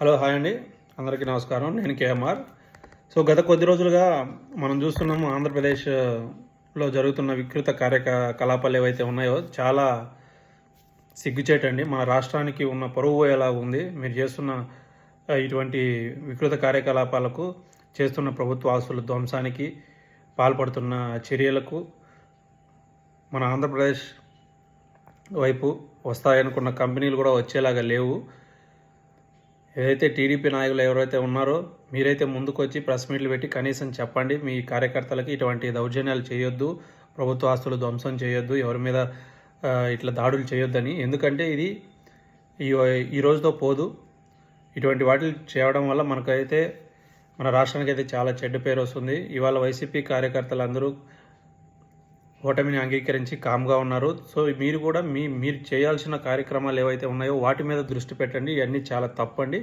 Hello hi అండి, అందరికీ నమస్కారం. నేను కేఎంఆర్. సో గత కొద్ది రోజులుగా మనం చూస్తున్నాము ఆంధ్రప్రదేశ్లో జరుగుతున్న వికృత కార్యకలాపాలు ఏవైతే ఉన్నాయో చాలా సిగ్గుచేటండి. మన రాష్ట్రానికి ఉన్న పరువు ఎలా ఉంది మీరు చేస్తున్న ఇటువంటి వికృత కార్యకలాపాలకు, చేస్తున్న ప్రభుత్వ ఆస్తుల ధ్వంసానికి పాల్పడుతున్న చర్యలకు మన ఆంధ్రప్రదేశ్ వైపు వస్తాయనుకున్న కంపెనీలు కూడా వచ్చేలాగా లేవు. ఏదైతే టీడీపీ నాయకులు ఎవరైతే ఉన్నారో మీరైతే ముందుకు వచ్చి ప్రెస్ మీట్లు పెట్టి కనీసం చెప్పండి, మీ కార్యకర్తలకి ఇటువంటి దౌర్జన్యాలు చేయొద్దు, ప్రభుత్వ ఆస్తులు ధ్వంసం చేయొద్దు, ఎవరి మీద ఇట్లా దాడులు చేయొద్దని. ఎందుకంటే ఇది ఈ రోజుతో పోదు. ఇటువంటి వాటిని చేయడం వల్ల మనకైతే మన రాష్ట్రానికి అయితే చాలా చెడ్డ పేరు వస్తుంది. ఇవాళ వైసీపీ కార్యకర్తలందరూ ఓటమిని అంగీకరించి కామ్గా ఉన్నారు. సో మీరు కూడా మీరు చేయాల్సిన కార్యక్రమాలు ఏవైతే ఉన్నాయో వాటి మీద దృష్టి పెట్టండి. ఇవన్నీ చాలా తప్పండి.